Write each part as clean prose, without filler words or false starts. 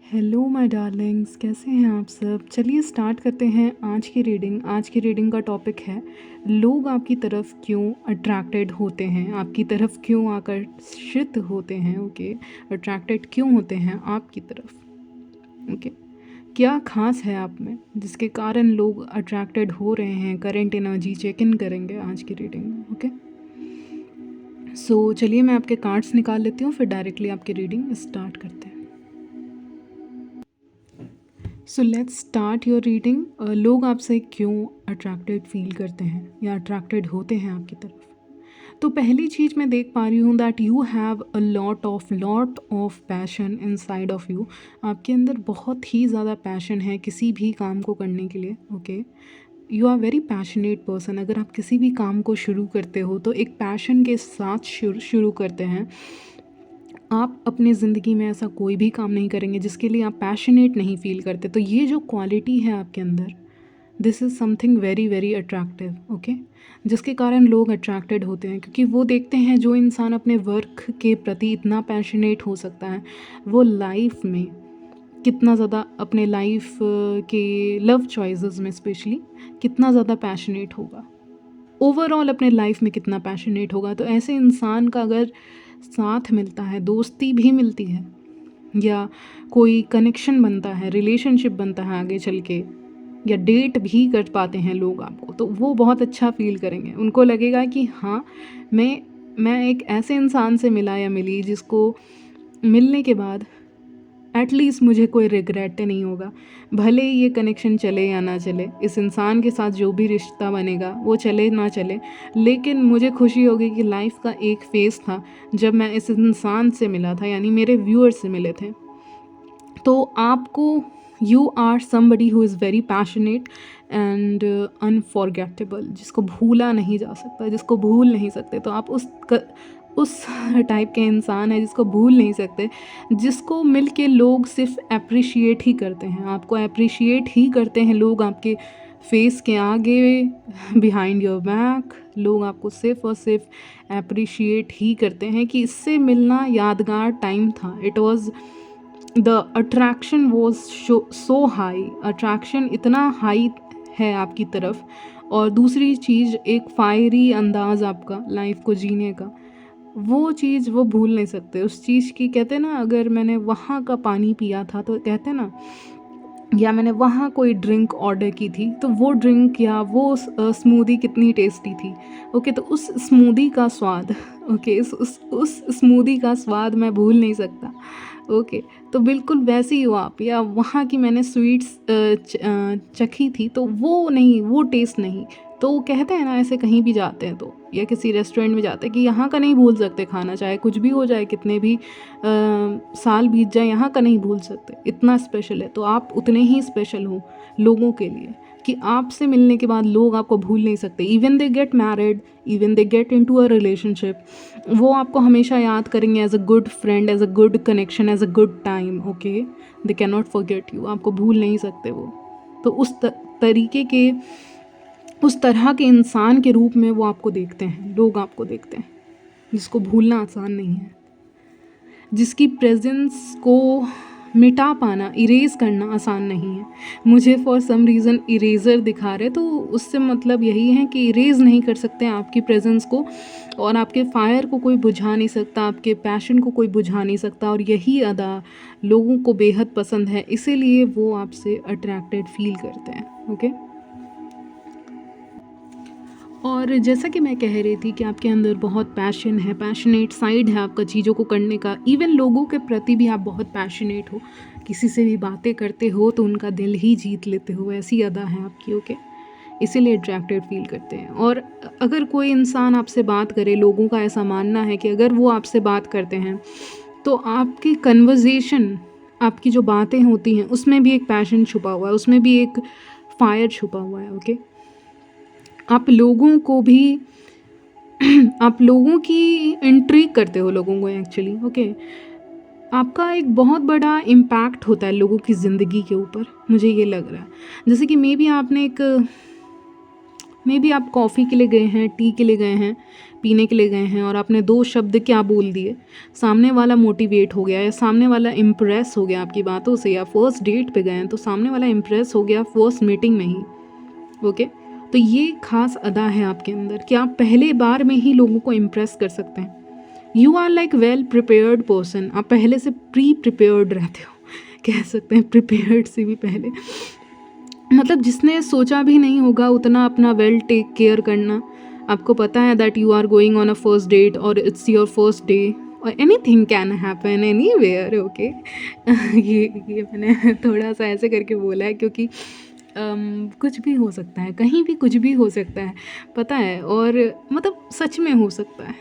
Hello my Darling's, कैसे हैं आप सब। चलिए स्टार्ट करते हैं आज की रीडिंग का टॉपिक है लोग आपकी तरफ क्यों अट्रैक्टेड होते हैं, आपकी तरफ क्यों आकर्षित होते हैं। ओके, अट्रैक्टेड क्यों होते हैं आपकी तरफ। ओके, क्या खास है आप में जिसके कारण लोग अट्रैक्टेड हो रहे हैं। करंट एनर्जी चेक इन करेंगे आज की रीडिंग में। ओके, सो चलिए मैं आपके कार्ड्स निकाल लेती हूँ, फिर डायरेक्टली आपकी रीडिंग स्टार्ट करते हैं। So let's start your reading. लोग आपसे क्यों अट्रैक्टेड फील करते हैं या अट्रैक्टेड होते हैं आपकी तरफ। तो पहली चीज़ मैं देख पा रही हूँ that you have a lot of passion inside of you. आपके अंदर बहुत ही ज़्यादा पैशन है किसी भी काम को करने के लिए। Okay, you are very passionate person. अगर आप किसी भी काम को शुरू करते हो तो एक पैशन के साथ शुरू करते हैं। आप अपनी ज़िंदगी में ऐसा कोई भी काम नहीं करेंगे जिसके लिए आप पैशनेट नहीं फील करते। तो ये जो क्वालिटी है आपके अंदर, this is something very very attractive. Okay, जिसके कारण लोग अट्रैक्टेड होते हैं क्योंकि वो देखते हैं जो इंसान अपने वर्क के प्रति इतना पैशनेट हो सकता है वो लाइफ में कितना ज़्यादा अपने लाइफ के लव चॉइसेस में स्पेशली कितना ज़्यादा पैशनेट होगा, ओवरऑल अपने लाइफ में कितना पैशनेट होगा। तो ऐसे इंसान का अगर साथ मिलता है, दोस्ती भी मिलती है या कोई कनेक्शन बनता है, रिलेशनशिप बनता है आगे चल के, या डेट भी कर पाते हैं लोग आपको, तो वो बहुत अच्छा फील करेंगे। उनको लगेगा कि हाँ, मैं एक ऐसे इंसान से मिला या मिली जिसको मिलने के बाद एटलीस्ट मुझे कोई रिग्रेट नहीं होगा। भले ही ये कनेक्शन चले या ना चले, इस इंसान के साथ जो भी रिश्ता बनेगा वो चले ना चले, लेकिन मुझे खुशी होगी कि लाइफ का एक फ़ेज़ था जब मैं इस इंसान से मिला था, यानी मेरे व्यूअर्स से मिले थे। तो आपको you are somebody who is very passionate and unforgettable, जिसको भूला नहीं जा सकता, जिसको भूल नहीं सकते। तो आप उस टाइप के इंसान है जिसको भूल नहीं सकते, जिसको मिल के लोग सिर्फ अप्रिशिएट ही करते हैं, आपको अप्रिशिएट ही करते हैं लोग आपके फेस के आगे, बिहाइंड योर बैक। लोग आपको सिर्फ और सिर्फ अप्रिशिएट ही करते हैं कि इससे मिलना यादगार टाइम था। It was the attraction was so high, attraction इतना हाई है आपकी तरफ। और दूसरी चीज़ एक फायरी अंदाज़ आपका लाइफ को जीने का, वो चीज़ वो भूल नहीं सकते उस चीज़ की। कहते हैं ना, अगर मैंने वहाँ का पानी पिया था तो कहते हैं ना, या मैंने वहाँ कोई ड्रिंक ऑर्डर की थी तो वो ड्रिंक या वो स्मूदी कितनी टेस्टी थी। ओके, तो उस स्मूदी का स्वाद, ओके, उस स्मूदी का स्वाद मैं भूल नहीं सकता। ओके, तो बिल्कुल वैसे ही हो आप, या वहाँ की मैंने स्वीट्स चखी थी तो वो नहीं, वो टेस्ट नहीं। तो कहते हैं ना, ऐसे कहीं भी जाते हैं तो, या किसी रेस्टोरेंट में जाते हैं कि यहाँ का नहीं भूल सकते खाना, चाहे कुछ भी हो जाए, कितने भी साल बीत जाए, यहाँ का नहीं भूल सकते, इतना स्पेशल है। तो आप उतने ही स्पेशल हो लोगों के लिए कि आपसे मिलने के बाद लोग आपको भूल नहीं सकते। Even they get married, even they get into a relationship, वो आपको हमेशा याद करेंगे as a good friend, as a good connection, as a good time. Okay, they can not forget you, आपको भूल नहीं सकते वो। तो तरीके के, उस तरह के इंसान के रूप में वो आपको देखते हैं, लोग आपको देखते हैं, जिसको भूलना आसान नहीं है, जिसकी प्रेजेंस को मिटा पाना, इरेज करना आसान नहीं है। मुझे फॉर सम रीज़न इरेज़र दिखा रहे, तो उससे मतलब यही है कि इरेज नहीं कर सकते आपकी प्रेजेंस को, और आपके फायर को कोई बुझा नहीं सकता, आपके पैशन को कोई बुझा नहीं सकता। और यही अदा लोगों को बेहद पसंद है, इसीलिए वो आपसे अट्रैक्टेड फील करते हैं। ओके, और जैसा कि मैं कह रही थी कि आपके अंदर बहुत पैशन है, पैशनेट साइड है आपका चीज़ों को करने का। इवन लोगों के प्रति भी आप बहुत पैशनेट हो, किसी से भी बातें करते हो तो उनका दिल ही जीत लेते हो, ऐसी अदा है आपकी। ओके, इसीलिए अट्रैक्टेड फील करते हैं। और अगर कोई इंसान आपसे बात करे, लोगों का ऐसा मानना है कि अगर वो आपसे बात करते हैं तो आपकी कन्वर्जेशन, आपकी जो बातें होती हैं उसमें भी एक पैशन छुपा हुआ है, उसमें भी एक फायर छुपा हुआ है। ओके, आप लोगों को भी आप लोगों की इंट्रीग करते हो, लोगों को एक्चुअली। ओके, आपका एक बहुत बड़ा इम्पैक्ट होता है लोगों की ज़िंदगी के ऊपर, मुझे ये लग रहा है। जैसे कि मे बी आपने एक मे बी आप कॉफ़ी के लिए गए हैं, टी के लिए गए हैं, पीने के लिए गए हैं और आपने 2 शब्द क्या बोल दिए, सामने वाला मोटिवेट हो गया या सामने वाला इम्प्रेस हो गया आपकी बातों से, या फर्स्ट डेट पे गए हैं तो सामने वाला इम्प्रेस हो गया फर्स्ट मीटिंग में ही। ओके, तो ये खास अदा है आपके अंदर कि आप पहले बार में ही लोगों को इम्प्रेस कर सकते हैं। You are like well prepared person, आप पहले से प्री प्रिपेयर्ड रहते हो, कह सकते हैं प्रिपेयर्ड से भी पहले, मतलब जिसने सोचा भी नहीं होगा उतना अपना वेल टेक केयर करना। आपको पता है that you are going on a first date और इट्स योर फर्स्ट डे और anything can happen anywhere. Okay, ये मैंने थोड़ा सा ऐसे करके बोला है क्योंकि कुछ भी हो सकता है, कहीं भी कुछ भी हो सकता है, पता है, और मतलब सच में हो सकता है,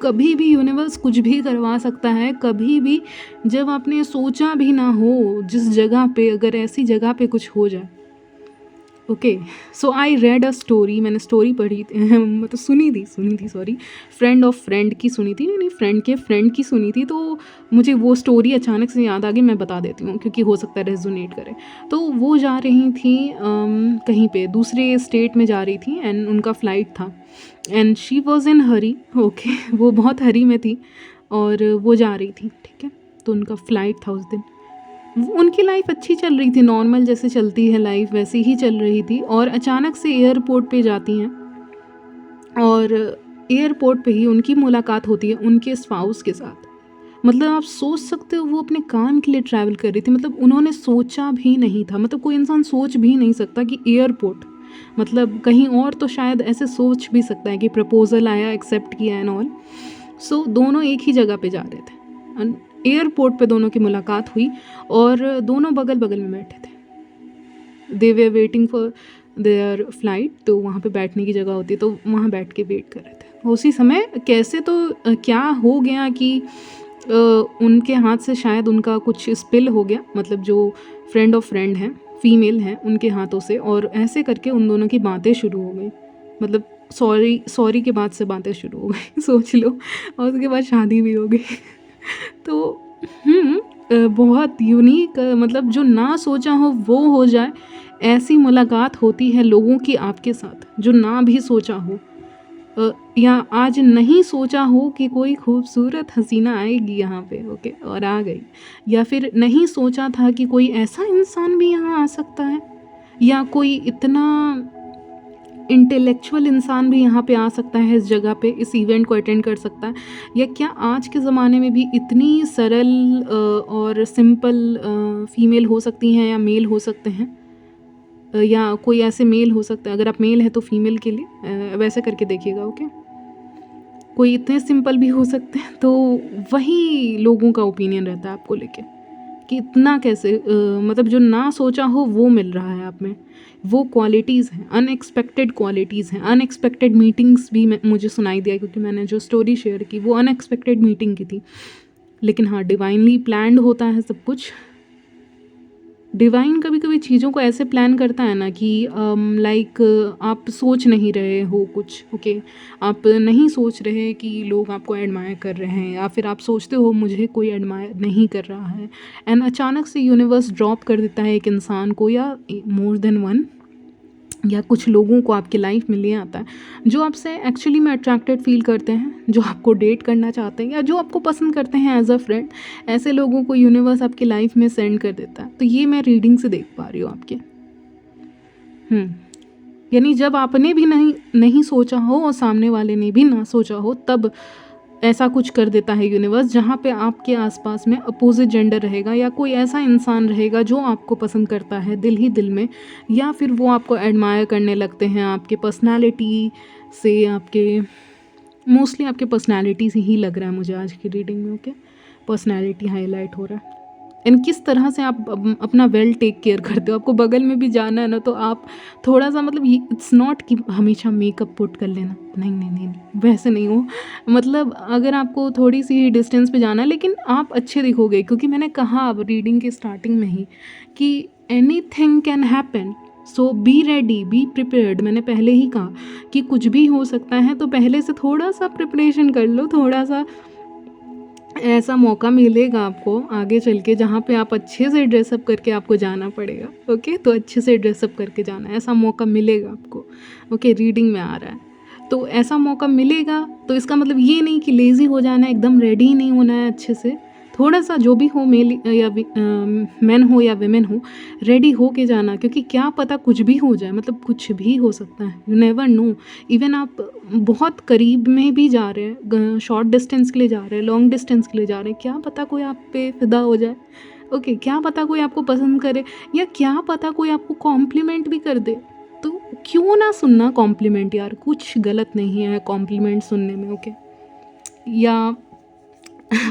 कभी भी यूनिवर्स कुछ भी करवा सकता है, कभी भी, जब आपने सोचा भी ना हो जिस जगह पे, अगर ऐसी जगह पे कुछ हो जाए। Okay, so I read a story, मैंने स्टोरी पढ़ी मतलब सुनी थी सॉरी, फ्रेंड ऑफ फ्रेंड की सुनी थी, नहीं फ्रेंड के फ्रेंड की सुनी थी, तो मुझे वो स्टोरी अचानक से याद आ गई, मैं बता देती हूँ क्योंकि हो सकता है रेजोनेट करे। तो वो जा रही थी कहीं पे दूसरे स्टेट में जा रही थी एंड उनका फ़्लाइट था and she was in Hari. Okay, वो बहुत हरी में थी और वो जा रही थी, ठीक है, तो उनका फ़्लाइट था उस दिन। उनकी लाइफ अच्छी चल रही थी, नॉर्मल जैसे चलती है लाइफ वैसी ही चल रही थी, और अचानक से एयरपोर्ट पे जाती हैं और एयरपोर्ट पे ही उनकी मुलाकात होती है उनके स्पाउस के साथ। मतलब आप सोच सकते हो वो अपने काम के लिए ट्रैवल कर रही थी, मतलब उन्होंने सोचा भी नहीं था, मतलब कोई इंसान सोच भी नहीं सकता कि एयरपोर्ट, मतलब कहीं और तो शायद ऐसे सोच भी सकता है कि प्रपोजल आया, एक्सेप्ट किया एंड ऑल। सो दोनों एक ही जगह पे जा रहे थे, एयरपोर्ट पे दोनों की मुलाकात हुई और दोनों बगल बगल में बैठे थे। दे वे वेटिंग फॉर देयर फ्लाइट, तो वहाँ पे बैठने की जगह होती है तो वहाँ बैठ के वेट कर रहे थे। उसी समय कैसे तो क्या हो गया कि उनके हाथ से शायद उनका कुछ स्पिल हो गया, मतलब जो फ्रेंड ऑफ फ्रेंड हैं, फीमेल हैं, उनके हाथों से, और ऐसे करके उन दोनों की बातें शुरू हो गई, मतलब सॉरी के बाद से बातें शुरू हो गई सोच लो, और उसके बाद शादी भी हो गई तो बहुत यूनिक, मतलब जो ना सोचा हो वो हो जाए, ऐसी मुलाकात होती है लोगों की आपके साथ, जो ना भी सोचा हो, या आज नहीं सोचा हो कि कोई खूबसूरत हसीना आएगी यहाँ पे, ओके, और आ गई, या फिर नहीं सोचा था कि कोई ऐसा इंसान भी यहाँ आ सकता है, या कोई इतना इंटेलेक्चुअल इंसान भी यहाँ पे आ सकता है, इस जगह पे इस इवेंट को अटेंड कर सकता है, या क्या आज के ज़माने में भी इतनी सरल और सिंपल फीमेल हो सकती हैं या मेल हो सकते हैं, या कोई ऐसे मेल हो सकता है, अगर आप मेल है तो फीमेल के लिए वैसे करके देखिएगा। ओके, कोई इतने सिंपल भी हो सकते हैं, तो वही लोगों का ओपिनियन रहता है आपको लेके कि इतना कैसे, मतलब जो ना सोचा हो वो मिल रहा है आप में, वो क्वालिटीज़ हैं, अनएक्सपेक्टेड क्वालिटीज़ हैं, अनएक्सपेक्टेड मीटिंग्स भी मुझे सुनाई दिया क्योंकि मैंने जो स्टोरी शेयर की वो अनएक्सपेक्टेड मीटिंग की थी, लेकिन हाँ डिवाइनली प्लान्ड होता है सब कुछ। डिवाइन कभी कभी चीज़ों को ऐसे प्लान करता है ना कि लाइक आप सोच नहीं रहे हो कुछ, ओके, आप नहीं सोच रहे कि लोग आपको एडमायर कर रहे हैं, या फिर आप सोचते हो मुझे कोई एडमायर नहीं कर रहा है, एंड अचानक से यूनिवर्स ड्रॉप कर देता है एक इंसान को या मोर देन वन, या कुछ लोगों को आपकी लाइफ में ले आता है जो आपसे एक्चुअली में अट्रैक्टेड फील करते हैं, जो आपको डेट करना चाहते हैं या जो आपको पसंद करते हैं एज अ फ्रेंड, ऐसे लोगों को यूनिवर्स आपकी लाइफ में सेंड कर देता है। तो ये मैं रीडिंग से देख पा रही हूँ आपके। यानी जब आपने भी नहीं सोचा हो और सामने वाले ने भी ना सोचा हो, तब ऐसा कुछ कर देता है यूनिवर्स, जहाँ पे आपके आसपास में अपोजिट जेंडर रहेगा या कोई ऐसा इंसान रहेगा जो आपको पसंद करता है दिल ही दिल में, या फिर वो आपको एडमायर करने लगते हैं आपके पर्सनालिटी से, आपके मोस्टली आपके पर्सनालिटी से ही लग रहा है मुझे आज की रीडिंग में। ओके, पर्सनालिटी हाईलाइट हो रहा है, एंड किस तरह से आप अपना वेल टेक केयर करते हो। आपको बगल में भी जाना है ना, तो आप थोड़ा सा, मतलब इट्स नॉट कि हमेशा मेकअप पुट कर लेना, नहीं, वैसे नहीं हो, मतलब अगर आपको थोड़ी सी डिस्टेंस पे जाना है लेकिन आप अच्छे दिखोगे, क्योंकि मैंने कहा अब रीडिंग के स्टार्टिंग में ही कि anything can happen, so be ready, be prepared. मैंने पहले ही कहा कि कुछ भी हो सकता है, तो पहले से थोड़ा सा प्रिपरेशन कर लो, थोड़ा सा ऐसा मौका मिलेगा आपको आगे चल के जहाँ पे आप अच्छे से ड्रेसअप करके आपको जाना पड़ेगा। ओके, तो अच्छे से ड्रेसअप करके जाना है, ऐसा मौका मिलेगा आपको। ओके, रीडिंग में आ रहा है तो ऐसा मौका मिलेगा, तो इसका मतलब ये नहीं कि लेज़ी हो जाना है, एकदम रेडी ही नहीं होना है अच्छे से। थोड़ा सा जो भी हो, मेल या मैन हो या विमेन हो, रेडी हो के जाना, क्योंकि क्या पता कुछ भी हो जाए, मतलब कुछ भी हो सकता है, यू नेवर नो। इवन आप बहुत करीब में भी जा रहे हैं, शॉर्ट डिस्टेंस के लिए जा रहे हैं, लॉन्ग डिस्टेंस के लिए जा रहे हैं, क्या पता कोई आप पे फिदा हो जाए। ओके, क्या पता कोई आपको पसंद करे, या क्या पता कोई आपको कॉम्प्लीमेंट भी कर दे। तो क्यों ना सुनना कॉम्प्लीमेंट यार, कुछ गलत नहीं है कॉम्प्लीमेंट सुनने में। ओके, या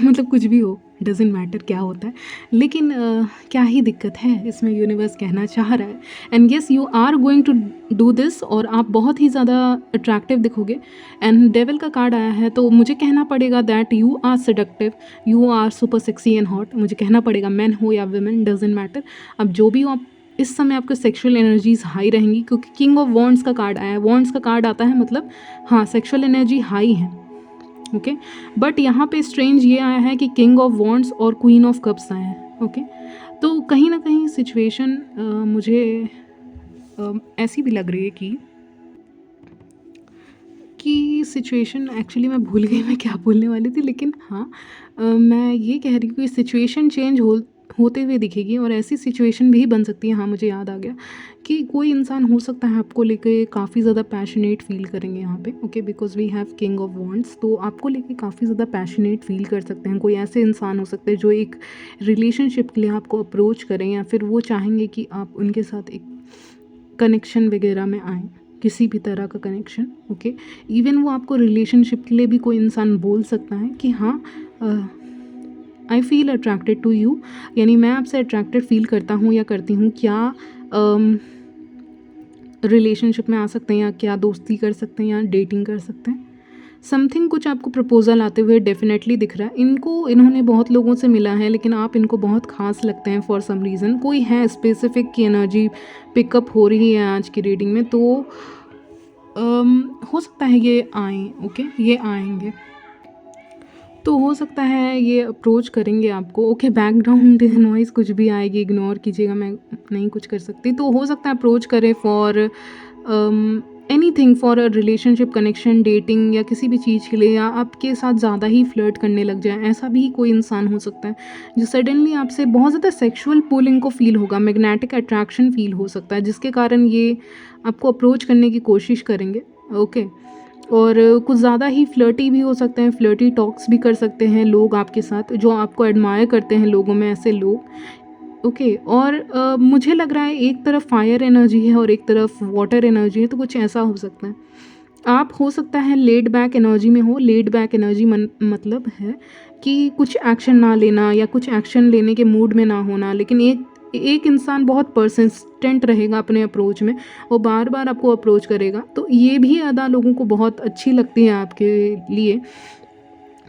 मतलब कुछ भी हो, डजेंट मैटर क्या होता है, लेकिन क्या ही दिक्कत है इसमें, यूनिवर्स कहना चाह रहा है। And yes, you are going to do this, और आप बहुत ही ज़्यादा अट्रैक्टिव दिखोगे। एंड डेविल का कार्ड आया है, तो मुझे कहना पड़ेगा that you are seductive, you are super sexy and hot. मुझे कहना पड़ेगा, मैन हो या वुमेन, डजेंट मैटर। अब जो भी हो, आप इस समय आपके सेक्सुअल एनर्जीज हाई रहेंगी, क्योंकि किंग ऑफ वॉन्ड्स का कार्ड आया है। वॉन्ड्स का कार्ड आता है मतलब हाँ, सेक्सुअल एनर्जी हाई है। ओके, बट यहाँ पे स्ट्रेंज ये आया है कि किंग ऑफ वॉन्ड्स और क्वीन ऑफ कप्स आए हैं। ओके, तो कहीं ना कहीं सिचुएशन मुझे ऐसी भी लग रही है कि सिचुएशन, एक्चुअली मैं भूल गई मैं क्या बोलने वाली थी, लेकिन हाँ, मैं ये कह रही हूँ कि सिचुएशन चेंज होते हुए दिखेगी, और ऐसी सिचुएशन भी बन सकती है। हाँ, मुझे याद आ गया कि कोई इंसान हो सकता है आपको लेके काफ़ी ज़्यादा पैशनेट फील करेंगे यहाँ पे। Okay, because we have king of wands, तो आपको लेके काफ़ी ज़्यादा पैशनेट फील कर सकते हैं। कोई ऐसे इंसान हो सकते हैं जो एक रिलेशनशिप के लिए आपको अप्रोच करें, या फिर वो चाहेंगे कि आप उनके साथ एक कनेक्शन वगैरह में आएँ, किसी भी तरह का कनेक्शन। ओके, इवन वो आपको रिलेशनशिप के लिए भी कोई इंसान बोल सकता है कि हाँ, I feel attracted to you, यानी मैं आपसे अट्रैक्टेड फील करता हूँ या करती हूँ। क्या रिलेशनशिप में आ सकते हैं, या क्या दोस्ती कर सकते हैं, या डेटिंग कर सकते हैं। समथिंग कुछ आपको प्रपोजल आते हुए डेफिनेटली दिख रहा है। इन्होंने बहुत लोगों से मिला है, लेकिन आप इनको बहुत खास लगते हैं फॉर सम रीज़न। कोई है स्पेसिफिक की एनर्जी पिकअप हो रही है आज की रीडिंग में, तो हो सकता है ये आएँ। ओके, ये आएंगे, तो हो सकता है ये अप्रोच करेंगे आपको। ओके, बैकग्राउंड नॉइज़ कुछ भी आएगी, इग्नोर कीजिएगा, मैं नहीं कुछ कर सकती। तो हो सकता है अप्रोच करें for anything, for a relationship, connection, dating, या किसी भी चीज़ के लिए, या आपके साथ ज़्यादा ही फ्लर्ट करने लग जाए। ऐसा भी कोई इंसान हो सकता है जो सडनली आपसे बहुत ज़्यादा सेक्सुअल पुलिंग को फील होगा, मैग्नेटिक अट्रैक्शन फील हो सकता है, जिसके कारण ये आपको अप्रोच करने की कोशिश करेंगे। ओके, और कुछ ज़्यादा ही फ्लर्टी भी हो सकते हैं, फ्लर्टी टॉक्स भी कर सकते हैं लोग आपके साथ, जो आपको एडमायर करते हैं लोगों में, ऐसे लोग। ओके, और मुझे लग रहा है एक तरफ फायर एनर्जी है और एक तरफ वाटर एनर्जी है, तो कुछ ऐसा हो सकता है। आप हो सकता है लेड बैक एनर्जी में हो। लेड बैक एनर्जी मतलब है कि कुछ एक्शन ना लेना, या कुछ एक्शन लेने के मूड में ना होना, लेकिन एक इंसान बहुत परसिस्टेंट रहेगा अपने अप्रोच में, वो बार बार आपको अप्रोच करेगा। तो ये भी अदा लोगों को बहुत अच्छी लगती है आपके लिए,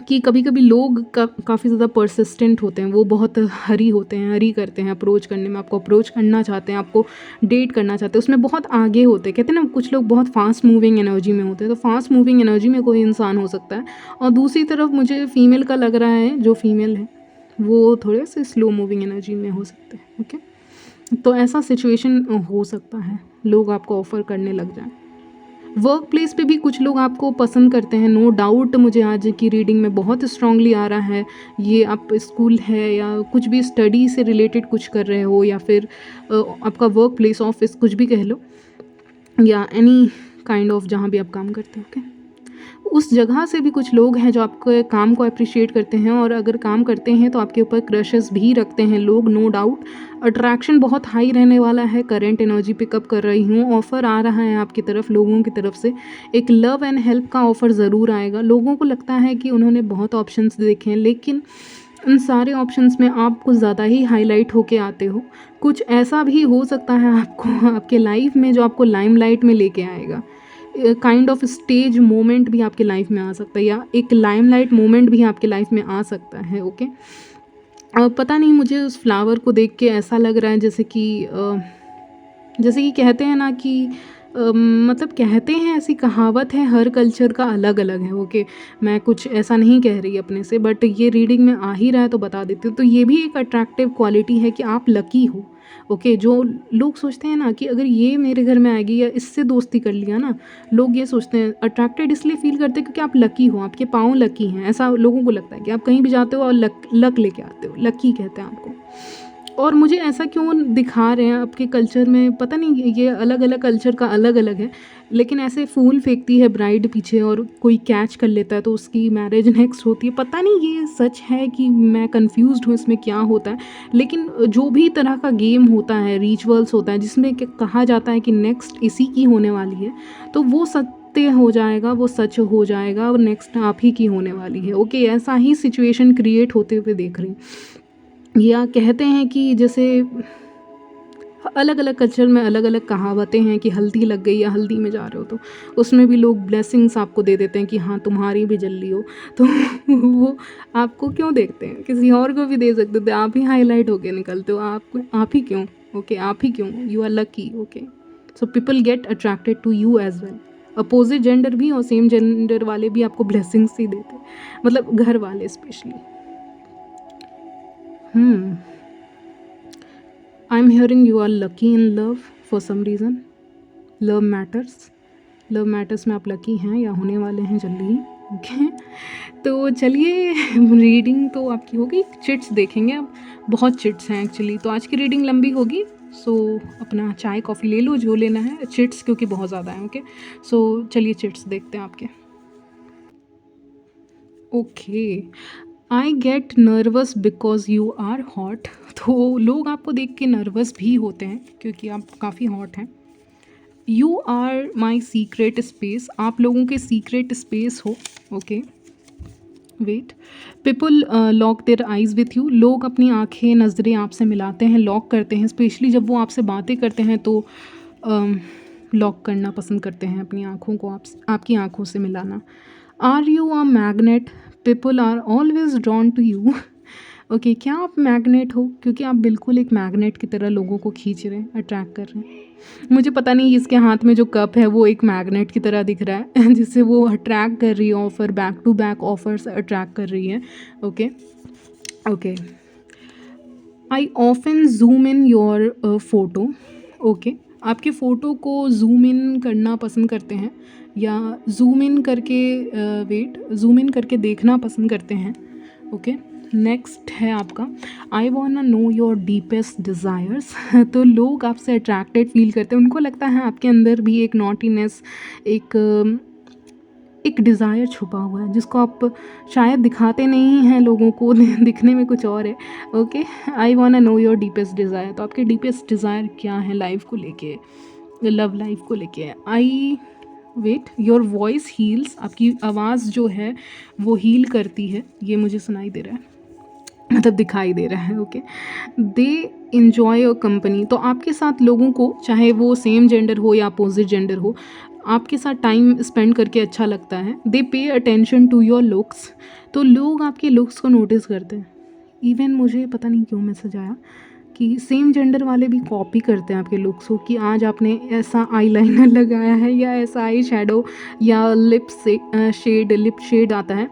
कि कभी कभी लोग काफ़ी ज़्यादा परसिस्टेंट होते हैं, वो बहुत हरी होते हैं, हरी करते हैं अप्रोच करने में, आपको अप्रोच करना चाहते हैं, आपको डेट करना चाहते हैं, उसमें बहुत आगे होते हैं। कहते हैं ना, कुछ लोग बहुत फास्ट मूविंग एनर्जी में होते हैं, तो फास्ट मूविंग एनर्जी में कोई इंसान हो सकता है। और दूसरी तरफ मुझे फीमेल का लग रहा है, जो फीमेल है वो थोड़े से स्लो मूविंग एनर्जी में हो सकते हैं। ओके, तो ऐसा सिचुएशन हो सकता है, लोग आपको ऑफ़र करने लग जाएं। वर्क प्लेस पे भी कुछ लोग आपको पसंद करते हैं, नो डाउट। मुझे आज की रीडिंग में बहुत स्ट्रांगली आ रहा है। ये आप स्कूल है, या कुछ भी स्टडी से रिलेटेड कुछ कर रहे हो, या फिर आपका वर्क प्लेस, ऑफिस, कुछ भी कह लो, या एनी काइंड ऑफ जहाँ भी आप काम करते हो। ओके, उस जगह से भी कुछ लोग हैं जो आपके काम को अप्रिशिएट करते हैं, और अगर काम करते हैं तो आपके ऊपर क्रशेस भी रखते हैं लोग, नो डाउट। अट्रैक्शन बहुत हाई रहने वाला है, करंट एनर्जी पिकअप कर रही हूँ। ऑफ़र आ रहा है आपकी तरफ, लोगों की तरफ से एक लव एंड हेल्प का ऑफ़र ज़रूर आएगा। लोगों को लगता है कि उन्होंने बहुत ऑप्शंस देखे हैं, लेकिन इन सारे ऑप्शंस में आप कुछ ज़्यादा ही हाईलाइट होके आते हो। कुछ ऐसा भी हो सकता है आपको आपके लाइफ में जो आपको लाइमलाइट में लेके आएगा। काइंड ऑफ स्टेज मोमेंट भी आपके लाइफ में आ सकता है, या एक लाइमलाइट मोमेंट भी आपके लाइफ में आ सकता है। ओके, पता नहीं, मुझे उस फ्लावर को देख के ऐसा लग रहा है जैसे कि कहते हैं ना कि मतलब कहते हैं, ऐसी कहावत है, हर कल्चर का अलग अलग है। ओके, मैं कुछ ऐसा नहीं कह रही अपने से, बट ये रीडिंग में आ ही रहा है तो बता देती हूँ। तो ये भी एक अट्रैक्टिव क्वालिटी है कि आप लकी हो। ओके, जो लोग सोचते हैं ना कि अगर ये मेरे घर में आएगी या इससे दोस्ती कर लिया ना, लोग ये सोचते हैं, अट्रैक्टेड इसलिए फील करते हैं क्योंकि आप लकी हो, आपके पाँव लकी हैं। ऐसा लोगों को लगता है कि आप कहीं भी जाते हो और लक लक लेके आते हो, लकी कहते हैं आपको। और मुझे ऐसा क्यों दिखा रहे हैं आपके कल्चर में, पता नहीं, ये अलग अलग कल्चर का अलग अलग है, लेकिन ऐसे फूल फेंकती है ब्राइड पीछे और कोई कैच कर लेता है तो उसकी मैरिज नेक्स्ट होती है। पता नहीं ये सच है कि मैं कंफ्यूज्ड हूँ इसमें क्या होता है, लेकिन जो भी तरह का गेम होता है, रिचुअल्स होता है जिसमें कहा जाता है कि नेक्स्ट इसी की होने वाली है, तो वो सत्य हो जाएगा, वो सच हो जाएगा और नेक्स्ट आप ही की होने वाली है। ओके, ऐसा ही सिचुएशन क्रिएट होते हुए देख रही हूँ। या कहते हैं कि जैसे अलग अलग कल्चर में अलग अलग कहावतें हैं कि हल्दी लग गई या हल्दी में जा रहे हो तो उसमें भी लोग ब्लेसिंग्स आपको दे देते हैं कि हाँ तुम्हारी भी जल्दी हो। तो वो आपको क्यों देखते हैं, किसी और को भी दे सकते थे, आप ही हाईलाइट होके निकलते हो, आप ही क्यों? ओके, आप ही क्यों? You are lucky. Okay, so people get attracted to you as well. Opposite gender भी और सेम जेंडर वाले भी आपको ब्लेसिंग्स ही देते हैं, मतलब घर वाले specially. I'm hearing you are lucky in love for some reason. Love matters. Love matters में आप लकी हैं या होने वाले हैं जल्दी ही। ओके, तो चलिए रीडिंग तो आपकी हो गई, चिट्स देखेंगे अब। बहुत चिट्स हैं एक्चुअली, तो आज की रीडिंग लंबी होगी, सो अपना चाय कॉफ़ी ले लो जो लेना है। चिट्स क्योंकि बहुत ज़्यादा हैं। ओके, सो चलिए चिट्स देखते हैं आपके। Okay, I get nervous because you are hot. तो लोग आपको देख के नर्वस भी होते हैं क्योंकि आप काफ़ी हॉट हैं। You are my secret space, आप लोगों के सीक्रेट स्पेस हो। Okay, wait, people lock their eyes with you, लोग अपनी आंखें नज़रें आपसे मिलाते हैं, लॉक करते हैं, स्पेशली जब वो आपसे बातें करते हैं तो लॉक करना पसंद करते हैं अपनी आँखों को, आपकी आँखों से मिलाना। Are you a magnet, people are always drawn to you. Okay, क्या आप मैग्नेट हो? क्योंकि आप बिल्कुल एक मैग्नेट की तरह लोगों को खींच रहे हैं, अट्रैक्ट कर रहे हैं। मुझे पता नहीं इसके हाथ में जो कप है वो एक मैग्नेट की तरह दिख रहा है जिससे वो अट्रैक्ट कर रही है, offer back to back offers attract कर रही है। Okay okay, I often zoom in your photo. Okay, आपके फ़ोटो को ज़ूम इन करना पसंद करते हैं या ज़ूम इन करके ज़ूम इन करके देखना पसंद करते हैं। ओके, नेक्स्ट है आपका, I want know your deepest desires. तो लोग आपसे अट्रैक्टेड फील करते हैं, उनको लगता है आपके अंदर भी एक नॉटीनेस, एक डिज़ायर छुपा हुआ है जिसको आप शायद दिखाते नहीं हैं लोगों को दिखने में कुछ और है। Okay, I want know your deepest desire, तो आपके डीपेस्ट डिज़ायर क्या है लाइफ को लेके, लव लाइफ को लेके। I wait, your voice heals, आपकी आवाज़ जो है वो हील करती है, ये मुझे सुनाई दे रहा है, मतलब दिखाई दे रहा है। Okay, they enjoy your company, तो आपके साथ लोगों को, चाहे वो सेम जेंडर हो या अपोजिट जेंडर हो, आपके साथ टाइम स्पेंड करके अच्छा लगता है। दे pay attention to your looks, तो लोग आपके लुक्स को नोटिस करते हैं। इवन मुझे पता नहीं क्यों मैसेज आया कि सेम जेंडर वाले भी कॉपी करते हैं आपके लुक्स को, कि आज आपने ऐसा आईलाइनर लगाया है या ऐसा आई शेडो या लिप शेड आता है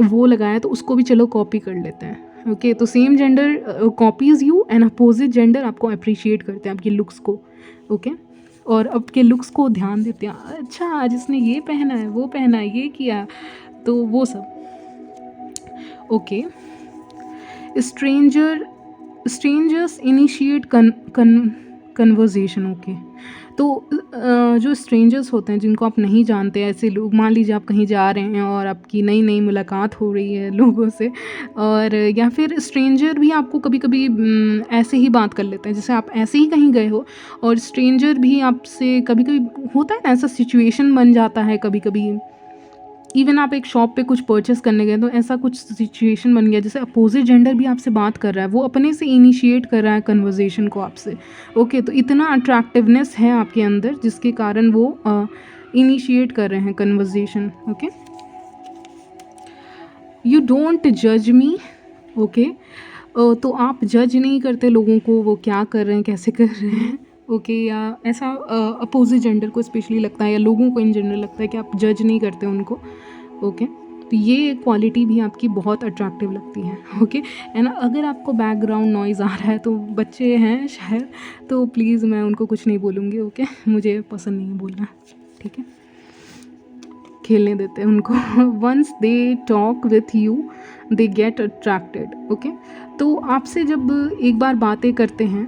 वो लगाया, तो उसको भी चलो कॉपी कर लेते हैं। ओके, तो same gender copies you and opposite gender आपको अप्रिशिएट करते हैं आपके लुक्स को। ओके, और आपके लुक्स को ध्यान देते हैं, अच्छा आज इसने ये पहना है, वो पहना है, ये किया, तो वो सब। Okay, strangers initiate conversation. Okay, तो जो स्ट्रेंजर्स होते हैं जिनको आप नहीं जानते, ऐसे लोग, मान लीजिए आप कहीं जा रहे हैं और आपकी नई नई मुलाकात हो रही है लोगों से, और या फिर स्ट्रेंजर भी आपको कभी कभी ऐसे ही बात कर लेते हैं, जैसे आप ऐसे ही कहीं गए हो और स्ट्रेंजर भी आपसे, कभी कभी होता है ना ऐसा सिचुएशन बन जाता है, कभी कभी इवन आप एक शॉप पे कुछ परचेस करने गए तो ऐसा कुछ सिचुएशन बन गया, जैसे अपोजिट जेंडर भी आपसे बात कर रहा है, वो अपने से इनिशिएट कर रहा है कन्वर्जेशन को आपसे। ओके, तो इतना अट्रैक्टिवनेस है आपके अंदर जिसके कारण वो इनिशिएट कर रहे हैं कन्वर्जेशन। ओके, यू डोंट जज मी। ओके, तो आप जज नहीं करते लोगों को वो क्या कर रहे हैं, कैसे कर रहे हैं। ओके, या ऐसा अपोजिट जेंडर को स्पेशली लगता है या लोगों को इन जनरल लगता है कि आप जज नहीं करते उनको। ओके, तो ये क्वालिटी भी आपकी बहुत अट्रैक्टिव लगती है। ओके, एंड अगर आपको बैकग्राउंड नॉइज़ आ रहा है तो बच्चे हैं शायद, तो प्लीज़ मैं उनको कुछ नहीं बोलूँगी। ओके, मुझे पसंद नहीं है बोलना, ठीक है, खेलने देते हैं उनको। Once they talk with you they get attracted. Okay, तो आपसे जब एक बार बातें करते हैं,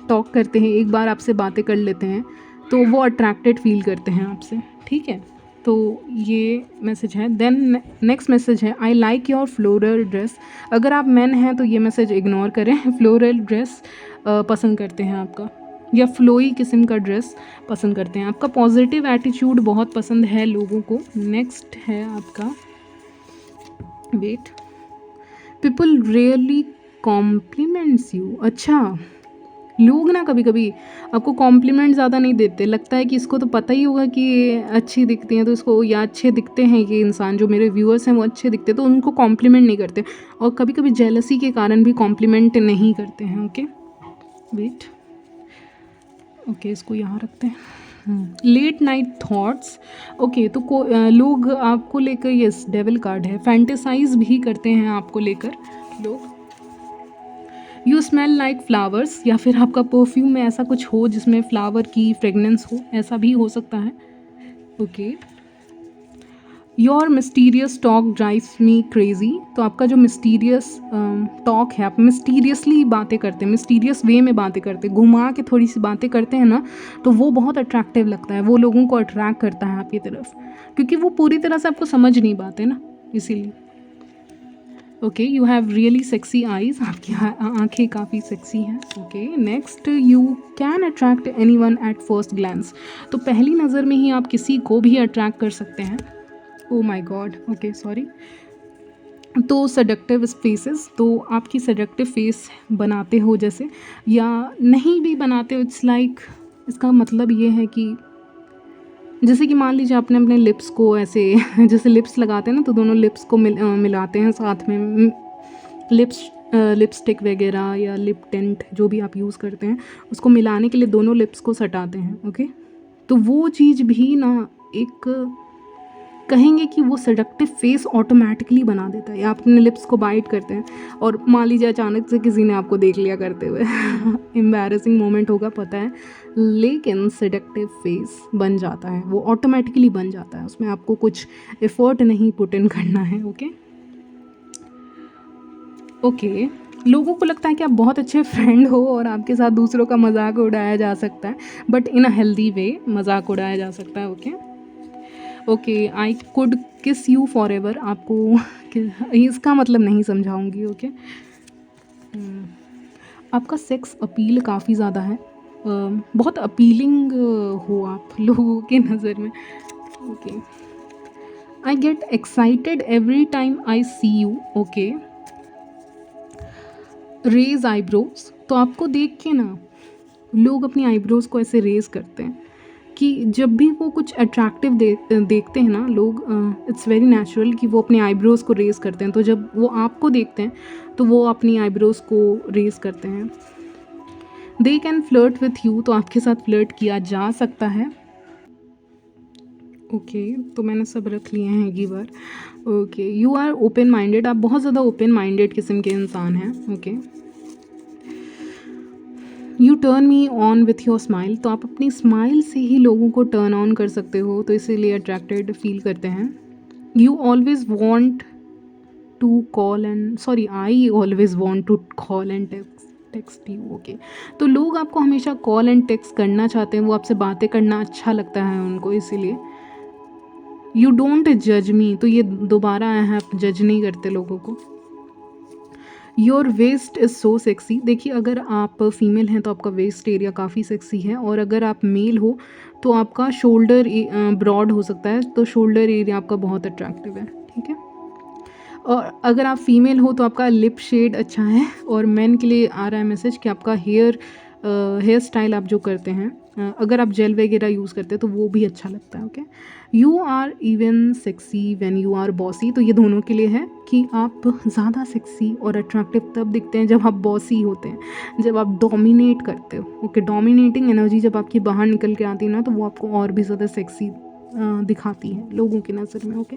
टॉक करते हैं, एक बार आपसे बातें कर लेते हैं, तो वो अट्रैक्टेड फील करते हैं आपसे, ठीक है। तो ये मैसेज है। देन नेक्स्ट मैसेज है, I like your floral dress. अगर आप मैन हैं तो ये मैसेज इग्नोर करें। फ्लोरल ड्रेस पसंद करते हैं आपका, या फ्लोई किस्म का ड्रेस पसंद करते हैं। आपका पॉजिटिव एटीट्यूड बहुत पसंद है लोगों को। नेक्स्ट है आपका, wait, people really compliments you. अच्छा, लोग ना कभी कभी आपको कॉम्प्लीमेंट ज़्यादा नहीं देते, लगता है कि इसको तो पता ही होगा कि ये अच्छी दिखती हैं, तो इसको, या अच्छे दिखते हैं ये इंसान, जो मेरे व्यूअर्स हैं वो अच्छे दिखते हैं, तो उनको कॉम्प्लीमेंट नहीं करते, और कभी कभी जेलसी के कारण भी कॉम्प्लीमेंट नहीं करते हैं। ओके, वेट, ओके, इसको यहाँ रखते हैं। Late night thoughts. ओके, तो लोग आपको लेकर, यस, डेविल कार्ड है, फैंटेसाइज भी करते हैं आपको लेकर लोग। यू स्मेल लाइक फ्लावर्स, या फिर आपका परफ्यूम में ऐसा कुछ हो जिसमें फ्लावर की फ्रेगनेंस हो, ऐसा भी हो सकता है। Okay, your mysterious talk drives me crazy. तो आपका जो मिस्टीरियस टॉक है, आप मिस्टीरियसली बातें करते हैं, मिस्टीरियस वे में बातें करते हैं, घुमा के थोड़ी सी बातें करते हैं ना, तो वो बहुत अट्रैक्टिव लगता है, वो लोगों को अट्रैक्ट करता है आपकी तरफ, क्योंकि वो पूरी तरह से आपको समझ नहीं पाते ना, इसीलिए। Okay, you have really sexy eyes, आपकी आंखें काफ़ी सेक्सी हैं। Okay, next, you can attract anyone at first glance. तो पहली नज़र में ही आप किसी को भी अट्रैक्ट कर सकते हैं। ओ माई गॉड, ओके, सॉरी। तो सडक्टिव फेसेस, तो आपकी सडक्टिव फेस बनाते हो जैसे, या नहीं भी बनाते हो, इट्स लाइक, इसका मतलब ये है कि जैसे कि मान लीजिए आपने अपने लिप्स को ऐसे जैसे लिप्स लगाते हैं ना, तो दोनों लिप्स को मिलाते हैं साथ में, लिपस्टिक वगैरह या लिप टिंट जो भी आप यूज़ करते हैं, उसको मिलाने के लिए दोनों लिप्स को सटाते हैं। ओके, तो वो चीज़ भी ना एक, कहेंगे कि वो सेडक्टिव फेस ऑटोमेटिकली बना देता है। या आप अपने लिप्स को बाइट करते हैं और मान लीजिए अचानक से किसी ने आपको देख लिया करते हुए एम्बैरेसिंग मोमेंट होगा, पता है, लेकिन सेडक्टिव फेस बन जाता है, वो ऑटोमेटिकली बन जाता है, उसमें आपको कुछ एफर्ट नहीं पुट इन करना है। ओके, लोगों को लगता है कि आप बहुत अच्छे फ्रेंड हो और आपके साथ दूसरों का मजाक उड़ाया जा सकता है, but in a healthy way मजाक उड़ाया जा सकता है। ओके, आई कुड किस यू फॉर एवर, आपको इसका मतलब नहीं समझाऊंगी। ओके, आपका सेक्स अपील काफ़ी ज़्यादा है, बहुत अपीलिंग हो आप लोगों के नज़र में। Okay, I get excited every time I see you. Okay, raise eyebrows, तो आपको देख के ना लोग अपनी आईब्रोज को ऐसे रेज करते हैं कि जब भी वो कुछ अट्रैक्टिव देखते हैं ना लोग, इट्स वेरी नेचुरल कि वो अपने आईब्रोज को रेज करते हैं। तो जब वो आपको देखते हैं तो वो अपनी आईब्रोज को रेज करते हैं। They can flirt with you, तो आपके साथ फ्लर्ट किया जा सकता है। ओके, तो मैंने सब रख लिए हैं एक बार। Okay, you are open minded, आप बहुत ज़्यादा ओपन माइंडेड किस्म के इंसान हैं। Okay, you turn me on with your smile, तो आप अपनी स्माइल से ही लोगों को टर्न ऑन कर सकते हो, तो इसीलिए अट्रैक्टेड फील करते हैं। You always want to call and, sorry, I always want to call and text you. Okay, तो लोग आपको हमेशा कॉल एंड टेक्स्ट करना चाहते हैं, वो आपसे बातें करना अच्छा लगता है उनको, इसीलिए। यू डोंट जज मी, तो ये दोबारा आया है, आप जज नहीं करते लोगों को। Your waist is so sexy, देखिए अगर आप फीमेल हैं तो आपका वेस्ट एरिया काफ़ी सेक्सी है, और अगर आप मेल हो तो आपका शोल्डर ब्रॉड हो सकता है, तो शोल्डर एरिया आपका बहुत अट्रैक्टिव है, ठीक है। और अगर आप फीमेल हो तो आपका लिप शेड अच्छा है, और मेन के लिए आ रहा है मैसेज कि आपका हेयर स्टाइल आप जो करते हैं, अगर आप जेल वगैरह यूज़ करते हैं तो वो भी अच्छा लगता है। Okay, you are even sexy when you are bossy, तो ये दोनों के लिए है कि आप ज़्यादा सेक्सी और अट्रैक्टिव तब दिखते हैं जब आप बॉसी होते हैं, जब आप डोमिनेट करते हो। ओके, डोमिनेटिंग एनर्जी जब आपकी बाहर निकल के आती है ना, तो वो आपको और भी ज़्यादा सेक्सी दिखाती है लोगों की नज़र में। ओके,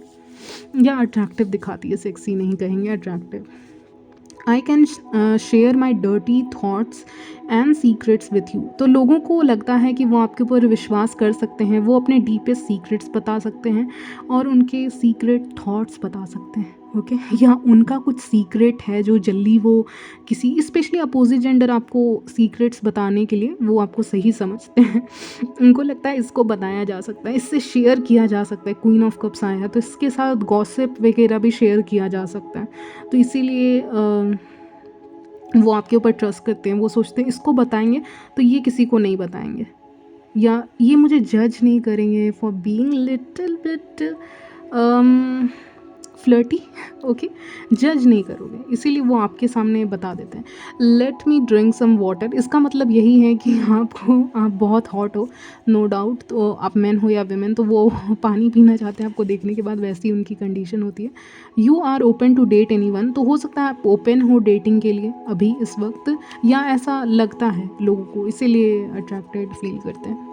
या अट्रैक्टिव दिखाती है, सेक्सी नहीं कहेंगे, attractive. I can share my dirty thoughts and secrets with you, तो लोगों को लगता है कि वो आपके ऊपर विश्वास कर सकते हैं, वो अपने डीपेस्ट सीक्रेट्स बता सकते हैं और उनके सीक्रेट थाट्स बता सकते हैं। ओके, या उनका कुछ सीक्रेट है जो जल्दी वो किसी, स्पेशली अपोजिट जेंडर आपको सीक्रेट्स बताने के लिए वो आपको सही समझते हैं। उनको लगता है इसको बताया जा सकता है, इससे शेयर किया जा सकता है। क्वीन ऑफ कप्स आया है तो इसके साथ गॉसिप वगैरह भी शेयर किया जा सकता है, तो इसीलिए वो आपके ऊपर ट्रस्ट करते हैं। वो सोचते हैं इसको बताएंगे तो ये किसी को नहीं बताएंगे, या ये मुझे जज नहीं करेंगे for being little bit flirty. Okay, जज नहीं करोगे, इसीलिए वो आपके सामने बता देते हैं। Let me drink some water, इसका मतलब यही है कि आप बहुत हॉट हो, नो डाउट, तो आप मैन हो या वेमेन, तो वो पानी पीना चाहते हैं आपको देखने के बाद, वैसी उनकी कंडीशन होती है। You are open to date anyone, तो हो सकता है आप ओपन हो डेटिंग के लिए अभी इस वक्त, या ऐसा लगता है लोगों को, इसीलिए अट्रैक्टेड फील करते हैं।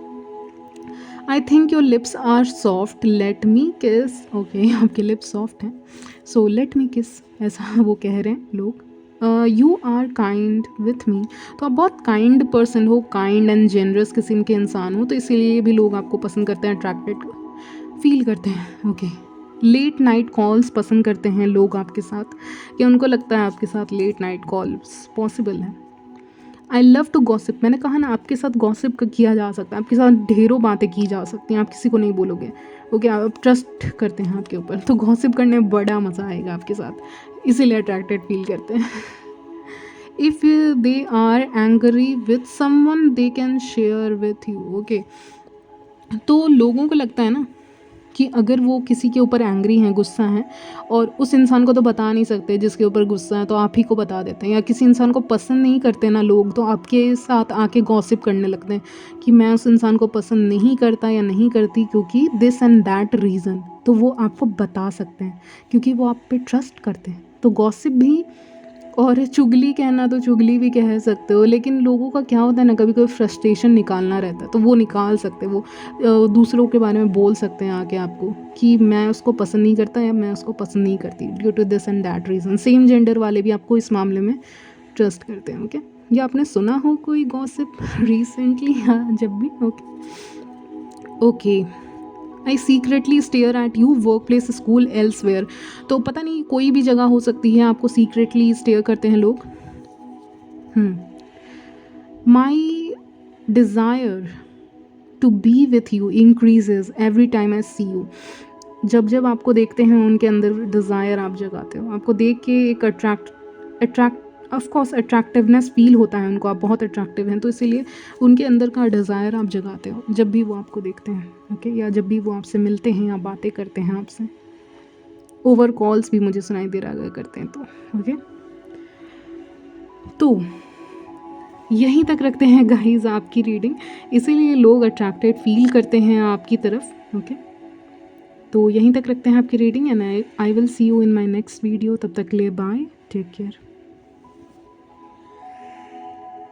I think your lips are soft, let me kiss, okay, आपके लिप्स सॉफ्ट हैं, सो लेट मी किस, ऐसा वो कह रहे हैं लोग। You are kind with me, तो आप बहुत काइंड पर्सन हो, काइंड एंड जेनरस किस्म के इंसान हो, तो इसीलिए भी लोग आपको पसंद करते हैं, अट्रैक्टेड फील करते हैं। ओके, लेट नाइट कॉल्स पसंद करते हैं लोग आपके साथ, कि उनको लगता है आपके साथ लेट नाइट कॉल्स पॉसिबल है। आई लव टू गॉसिप, मैंने कहा ना आपके साथ गॉसिप किया जा सकता है, आपके साथ ढेरों बातें की जा सकती हैं, आप किसी को नहीं बोलोगे। ओके, आप ट्रस्ट करते हैं आपके ऊपर, तो गॉसिप करने में बड़ा मज़ा आएगा आपके साथ, इसीलिए अट्रैक्टेड फील करते हैं। If they are angry with someone they can share with you. Okay, तो लोगों को लगता है ना कि अगर वो किसी के ऊपर एंग्री हैं, गुस्सा हैं, और उस इंसान को तो बता नहीं सकते जिसके ऊपर गुस्सा है, तो आप ही को बता देते हैं। या किसी इंसान को पसंद नहीं करते ना लोग, तो आपके साथ आके गॉसिप करने लगते हैं कि मैं उस इंसान को पसंद नहीं करता या नहीं करती क्योंकि दिस एंड दैट रीज़न, तो वो आपको बता सकते हैं क्योंकि वो आप पे ट्रस्ट करते हैं। तो गॉसिप भी, और चुगली कहना तो चुगली भी कह सकते हो, लेकिन लोगों का क्या होता है ना, कभी कभी फ्रस्ट्रेशन निकालना रहता है, तो वो निकाल सकते हैं, वो दूसरों के बारे में बोल सकते हैं आके आपको कि मैं उसको पसंद नहीं करता या मैं उसको पसंद नहीं करती due to this and that reason. Same gender वाले भी आपको इस मामले में ट्रस्ट करते हैं। ओके, या आपने सुना हो कोई गॉसिप रिसेंटली या जब भी। Okay, I secretly stare at you, work place, school, elsewhere, तो पता नहीं कोई भी जगह हो सकती है, आपको सीक्रेटली स्टेयर करते हैं लोग। My desire to be with you increases every time I see you, जब जब आपको देखते हैं उनके अंदर डिज़ायर आप जगाते हो, आपको देख के एक अट्रैक्ट ऑफकोर्स अट्रैक्टिवनेस फील होता है उनको, आप बहुत अट्रैक्टिव हैं, तो इसीलिए उनके अंदर का डिज़ायर आप जगाते हो जब भी वो आपको देखते हैं। ओके, या जब भी वो आपसे मिलते हैं या बातें करते हैं आपसे, ओवर कॉल्स भी मुझे सुनाई दे रहा अगर करते हैं तो। ओके, तो यहीं तक रखते हैं गाइस आपकी रीडिंग, इसीलिए लोग अट्रैक्टेड फील करते हैं आपकी तरफ। ओके, तो यहीं तक रखते हैं आपकी reading, and I will see you in my next video. तब तक के लिए बाय, टेक केयर।